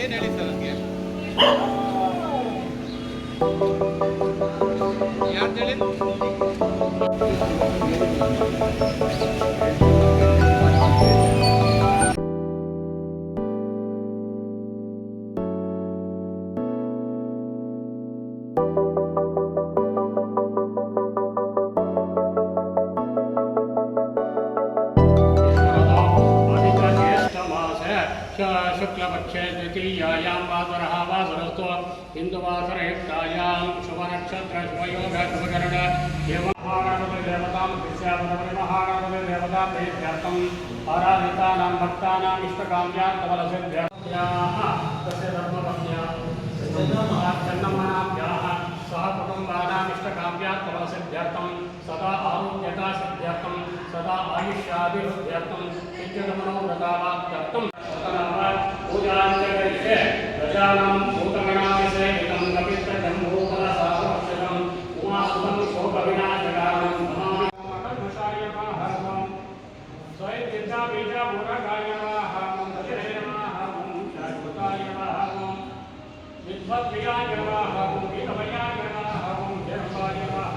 ಏನು ಹೇಳಿ ಸರ್ ಅದಕ್ಕೆ ಯಾರು ಹೇಳಿ शुक्लपक्षे द्वितीयायां वासरः वासरस्तु हिन्दुवासरयुक्तायां शुभनक्षत्र शुभयोग शुभकरण देवतां महागणपतिदेवतां प्रीत्यर्थम् आराधितानां भक्तानां इष्टकाम्यार्थफलसिद्ध्याः तस्य धर्मपत्न्याः चन्नम्मनाभ्याः सह कुटुम्बानाम् इष्टकाम्यार्थफलसिद्ध्यर्थं सदा आरोग्यता सिद्ध्यर्थं सदा आयुष्याभिवृद्ध्यर्थं चिन्तनमनोव्रतावाप्त्यर्थं पूजाञ्जलिः प्रजानां भूतगणाभिषेकितं कपित्रजम्बूफलसारभक्षितम् उमासुतं शोकविनाशकारणं नमामि मठभूषाय नमः स्वयं चिन्ताबीजामूलकाय नमः तजरे नमः शाश्वताय नमः विद्वत्प्रियाय नमः गीतमयाय नमः देवाय नमः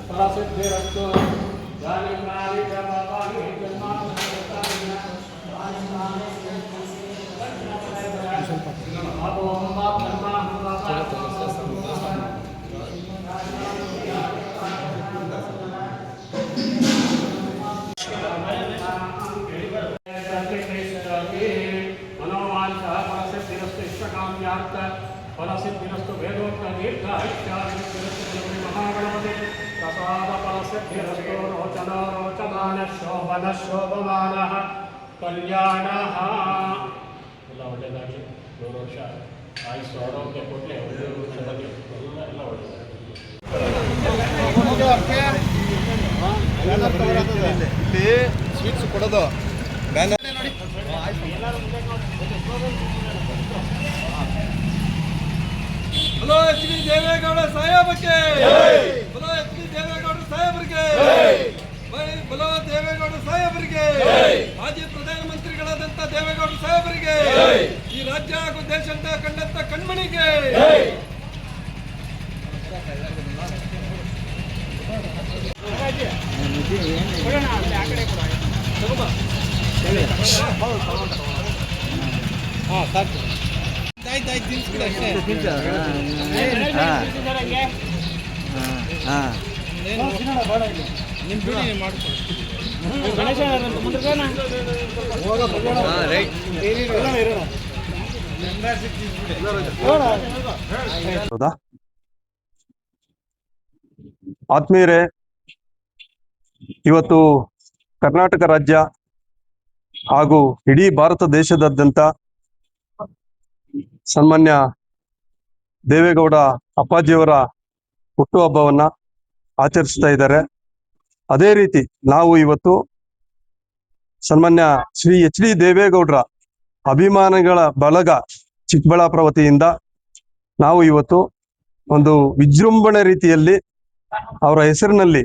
प्रसिद्धिरस्तु जानिकानि च पापानि मनोवाञ्छा फलसिद्धिरस्तु इष्टकाम्यार्थ फलसिद्धिरस्तु वेदोक्त दीर्घायुष्याभिवृद्धिरस्तु महागणपति प्रसाद फलसिद्धिरस्तु रोचनो रोचमानः शोभनः शोभमानः कल्याणः ಎಲ್ಲ ಒಳ್ಳೆಯದಾಗಿ 100 ವರ್ಷ ಆಯುಸ್ಸು ಆರೋಗ್ಯ ಕೊಡಲಿ ಒಳ್ಳೆಯ ವೃಕ್ಷದಲ್ಲಿ ಎಲ್ಲ ಒಳ್ಳೆಯದು ಇಲ್ಲಿ ಸ್ವೀಟ್ಸ್ ಕೊಡೋದು ಬ್ಯಾನರ್ ನೋಡಿ ಹಲೋ ಎಚ್ ಡಿ ದೇವೇಗೌಡ ಸಾಹೇಬಕ್ಕೆ ಹಲೋ ಎಚ್ ಡಿ ದೇವೇಗೌಡ ಸಾಹೇಬರಿಗೆ ಬಲೋ ದೇವೇಗೌಡ ಸಾಹೇಬರಿಗೆ ಮಾಜಿ ಪ್ರಧಾನಮಂತ್ರಿಗಳಾದಂತ ದೇವೇಗೌಡ ಸಾಹೇಬರಿಗೆ ಈ ರಾಜ್ಯ ಹಾಗೂ ದೇಶದ ಕಂಡಂತ ಕಣ್ಮಣಿಗೆ ಆತ್ಮೀಯರೇ, ಇವತ್ತು ಕರ್ನಾಟಕ ರಾಜ್ಯ ಹಾಗೂ ಇಡೀ ಭಾರತ ದೇಶದಾದ್ಯಂತ ಸನ್ಮಾನ್ಯ ದೇವೇಗೌಡ ಅಪ್ಪಾಜಿಯವರ ಹುಟ್ಟುಹಬ್ಬವನ್ನ ಆಚರಿಸ್ತಾ ಇದ್ದಾರೆ. ಅದೇ ರೀತಿ ನಾವು ಇವತ್ತು ಸನ್ಮಾನ್ಯ ಶ್ರೀ ಎಚ್ ಡಿ ದೇವೇಗೌಡರ ಅಭಿಮಾನಿಗಳ ಬಳಗ ಚಿಕ್ಕಬಳ್ಳಾಪುರ ವತಿಯಿಂದ ನಾವು ಇವತ್ತು ಒಂದು ವಿಜೃಂಭಣೆ ರೀತಿಯಲ್ಲಿ ಅವರ ಹೆಸರಿನಲ್ಲಿ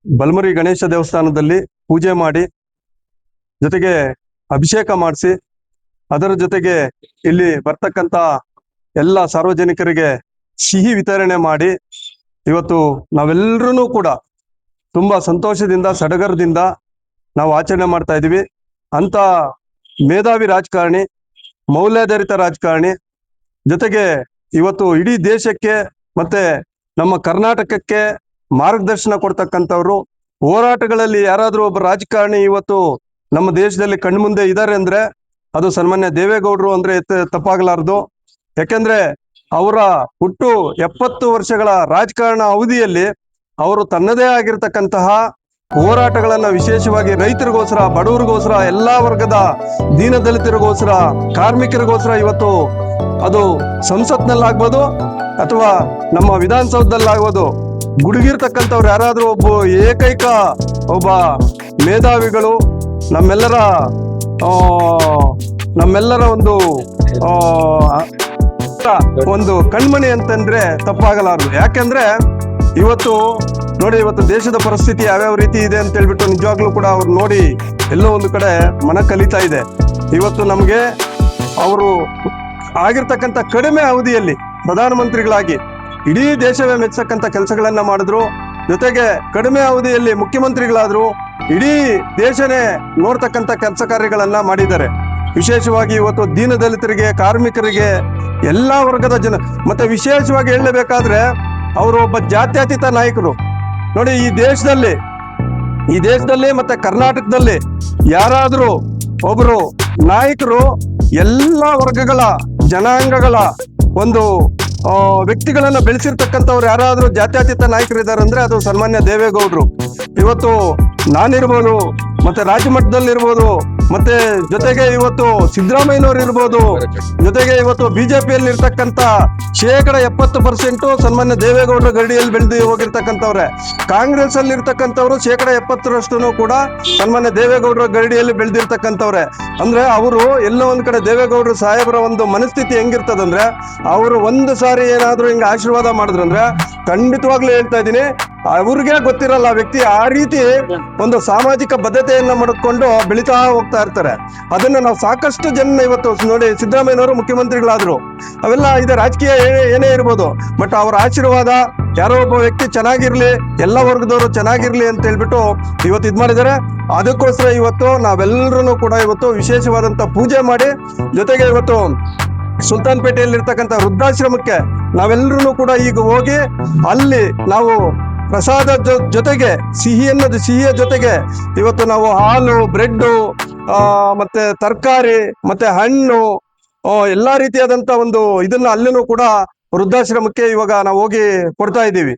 ಬಲಮುರಿ ಗಣೇಶ ದೇವಸ್ಥಾನದಲ್ಲಿ ಪೂಜೆ ಮಾಡಿ, ಜೊತೆಗೆ ಅಭಿಷೇಕ ಮಾಡಿಸಿ, ಅದರ ಜೊತೆಗೆ ಇಲ್ಲಿ ಬರ್ತಕ್ಕಂಥ ಎಲ್ಲ ಸಾರ್ವಜನಿಕರಿಗೆ ಸಿಹಿ ವಿತರಣೆ ಮಾಡಿ ಇವತ್ತು ನಾವೆಲ್ಲರೂ ಕೂಡ ತುಂಬಾ ಸಂತೋಷದಿಂದ ಸಡಗರದಿಂದ ನಾವು ಆಚರಣೆ ಮಾಡ್ತಾ ಇದ್ದೀವಿ. ಅಂತ ಮೇಧಾವಿ ರಾಜಕಾರಣಿ, ಮೌಲ್ಯಾಧಾರಿತ ರಾಜಕಾರಣಿ, ಜೊತೆಗೆ ಇವತ್ತು ಇಡೀ ದೇಶಕ್ಕೆ ಮತ್ತೆ ನಮ್ಮ ಕರ್ನಾಟಕಕ್ಕೆ ಮಾರ್ಗದರ್ಶನ ಕೊಡ್ತಕ್ಕಂಥವ್ರು. ಹೋರಾಟಗಳಲ್ಲಿ ಯಾರಾದರೂ ಒಬ್ಬ ರಾಜಕಾರಣಿ ಇವತ್ತು ನಮ್ಮ ದೇಶದಲ್ಲಿ ಕಣ್ಮುಂದೆ ಇದ್ದಾರೆ ಅಂದ್ರೆ ಅದು ಸನ್ಮಾನ್ಯ ದೇವೇಗೌಡರು ಅಂದ್ರೆ ತಪ್ಪಾಗಲಾರದು. ಯಾಕೆಂದ್ರೆ ಅವರ ಹುಟ್ಟು 70 ವರ್ಷಗಳ ರಾಜಕಾರಣ ಅವಧಿಯಲ್ಲಿ ಅವರು ತನ್ನದೇ ಆಗಿರ್ತಕ್ಕಂತಹ ಹೋರಾಟಗಳನ್ನ, ವಿಶೇಷವಾಗಿ ರೈತರಿಗೋಸ್ಕರ, ಬಡವರಿಗೋಸ್ಕರ, ಎಲ್ಲಾ ವರ್ಗದ ದೀನದಲಿತರಿಗೋಸ್ಕರ, ಕಾರ್ಮಿಕರಿಗೋಸ್ಕರ ಇವತ್ತು ಅದು ಸಂಸತ್ನಲ್ಲಾಗ್ಬೋದು ಅಥವಾ ನಮ್ಮ ವಿಧಾನಸೌಧದಲ್ಲಾಗ್ಬೋದು ಗುಡುಗಿರ್ತಕ್ಕಂಥವ್ರು ಯಾರಾದ್ರೂ ಏಕೈಕ ಒಬ್ಬ ಮೇಧಾವಿಗಳು ನಮ್ಮೆಲ್ಲರ ಒಂದು ಕಣ್ಮಣಿ ಅಂತಂದ್ರೆ ತಪ್ಪಾಗಲಾರದು. ಯಾಕೆಂದ್ರೆ ಇವತ್ತು ನೋಡಿ, ಇವತ್ತು ದೇಶದ ಪರಿಸ್ಥಿತಿ ಯಾವ್ಯಾವ ರೀತಿ ಇದೆ ಅಂತ ಹೇಳ್ಬಿಟ್ಟು ನಿಜವಾಗ್ಲೂ ಕೂಡ ಅವ್ರು ನೋಡಿ ಎಲ್ಲೋ ಒಂದು ಕಡೆ ಮನ ಕಲಿತಾ ಇದೆ. ಇವತ್ತು ನಮ್ಗೆ ಅವರು ಆಗಿರ್ತಕ್ಕಂಥ ಕಡಿಮೆ ಅವಧಿಯಲ್ಲಿ ಪ್ರಧಾನಮಂತ್ರಿಗಳಾಗಿ ಇಡೀ ದೇಶವೇ ಮೆಚ್ಚತಕ್ಕಂಥ ಕೆಲಸಗಳನ್ನ ಮಾಡಿದ್ರು. ಜೊತೆಗೆ ಕಡಿಮೆ ಅವಧಿಯಲ್ಲಿ ಮುಖ್ಯಮಂತ್ರಿಗಳಾದ್ರು, ಇಡೀ ದೇಶನೇ ನೋಡ್ತಕ್ಕಂಥ ಕೆಲಸ ಕಾರ್ಯಗಳನ್ನ ಮಾಡಿದ್ದಾರೆ. ವಿಶೇಷವಾಗಿ ಇವತ್ತು ದೀನದಲಿತರಿಗೆ, ಕಾರ್ಮಿಕರಿಗೆ, ಎಲ್ಲಾ ವರ್ಗದ ಜನ, ಮತ್ತೆ ವಿಶೇಷವಾಗಿ ಹೇಳಬೇಕಾದ್ರೆ ಅವರು ಒಬ್ಬ ಜಾತ್ಯತೀತ ನಾಯಕರು. ನೋಡಿ, ಈ ದೇಶದಲ್ಲಿ ಮತ್ತೆ ಕರ್ನಾಟಕದಲ್ಲಿ ಯಾರಾದ್ರೂ ಒಬ್ರು ನಾಯಕರು ಎಲ್ಲಾ ವರ್ಗಗಳ ಜನಾಂಗಗಳ ಒಂದು ವ್ಯಕ್ತಿಗಳನ್ನ ಬೆಳೆಸಿರ್ತಕ್ಕಂಥವ್ರು ಯಾರಾದ್ರೂ ಜಾತ್ಯತೀತ ನಾಯಕರಿದ್ದಾರೆ ಅಂದ್ರೆ ಅದು ಸನ್ಮಾನ್ಯ ದೇವೇಗೌಡರು. ಇವತ್ತು ನಾನಿರ್ಬೋದು, ಮತ್ತೆ ರಾಜ್ಯ ಮಟ್ಟದಲ್ಲಿ ಇರ್ಬೋದು, ಮತ್ತೆ ಜೊತೆಗೆ ಇವತ್ತು ಸಿದ್ದರಾಮಯ್ಯನವ್ರು ಇರ್ಬೋದು, ಜೊತೆಗೆ ಇವತ್ತು ಬಿಜೆಪಿಯಲ್ಲಿ ಇರ್ತಕ್ಕಂಥ 70% ಸನ್ಮಾನ್ಯ ದೇವೇಗೌಡರ ಗಡಿಯಲ್ಲಿ ಬೆಳೆದು ಹೋಗಿರ್ತಕ್ಕಂಥವ್ರೆ. ಕಾಂಗ್ರೆಸ್ ಅಲ್ಲಿ ಇರ್ತಕ್ಕಂಥವ್ರು 70% ಕೂಡ ಸನ್ಮಾನ್ಯ ದೇವೇಗೌಡರ ಗಡಿಯಲ್ಲಿ ಬೆಳೆದಿರ್ತಕ್ಕಂಥವ್ರೆ. ಅಂದ್ರೆ ಅವರು ಎಲ್ಲೋ ಒಂದ್ ಕಡೆ ದೇವೇಗೌಡರು ಸಾಹೇಬರ ಒಂದು ಮನಸ್ಥಿತಿ ಹೆಂಗಿರ್ತದಂದ್ರೆ, ಅವರು ಒಂದು ಸಾರಿ ಏನಾದ್ರೂ ಹಿಂಗ ಆಶೀರ್ವಾದ ಮಾಡಿದ್ರಂದ್ರೆ ಖಂಡಿತವಾಗ್ಲೂ ಹೇಳ್ತಾ ಇದ್ದೀನಿ, ಅವ್ರಿಗೆ ಗೊತ್ತಿರಲ್ಲ ಆ ವ್ಯಕ್ತಿ ಆ ರೀತಿ ಒಂದು ಸಾಮಾಜಿಕ ಬದ್ಧತೆಯನ್ನ ಮಾಡಿಕೊಂಡು ಬೆಳೀತಾ ಹೋಗ್ತಾ ಇರ್ತಾರೆ. ಅದನ್ನ ನಾವು ಸಾಕಷ್ಟು ಜನ ಇವತ್ತು ನೋಡಿ, ಸಿದ್ದರಾಮಯ್ಯನವರು ಮುಖ್ಯಮಂತ್ರಿಗಳಾದ್ರು, ಅವೆಲ್ಲ ಇದೆ, ರಾಜಕೀಯ ಏನೇ ಇರ್ಬೋದು, ಬಟ್ ಅವರ ಆಶೀರ್ವಾದ ಯಾರೋ ಒಬ್ಬ ವ್ಯಕ್ತಿ ಚೆನ್ನಾಗಿರ್ಲಿ, ಎಲ್ಲ ವರ್ಗದವರು ಚೆನ್ನಾಗಿರ್ಲಿ ಅಂತ ಹೇಳ್ಬಿಟ್ಟು ಇವತ್ತು ಇದ್ ಮಾಡಿದ್ದಾರೆ. ಅದಕ್ಕೋಸ್ಕರ ಇವತ್ತು ನಾವೆಲ್ಲರೂ ಕೂಡ ಇವತ್ತು ವಿಶೇಷವಾದಂತ ಪೂಜೆ ಮಾಡಿ, ಜೊತೆಗೆ ಇವತ್ತು ಸುಲ್ತಾನ್ಪೇಟೆಯಲ್ಲಿ ಇರ್ತಕ್ಕಂಥ ವೃದ್ಧಾಶ್ರಮಕ್ಕೆ ನಾವೆಲ್ಲರೂ ಕೂಡ ಈಗ ಹೋಗಿ ಅಲ್ಲಿ ನಾವು ಪ್ರಸಾದ ಜೊತೆಗೆ ಸಿಹಿಯ ಜೊತೆಗೆ ಇವತ್ತು ನಾವು ಹಾಲು, ಬ್ರೆಡ್, ಮತ್ತೆ ತರಕಾರಿ, ಮತ್ತೆ ಹಣ್ಣು, ಎಲ್ಲಾ ರೀತಿಯಾದಂತ ಒಂದು ಇದನ್ನ ಅಲ್ಲಿನೂ ಕೂಡ ವೃದ್ಧಾಶ್ರಮಕ್ಕೆ ಇವಾಗ ನಾವು ಹೋಗಿ ಕೊಡ್ತಾ ಇದ್ದೀವಿ.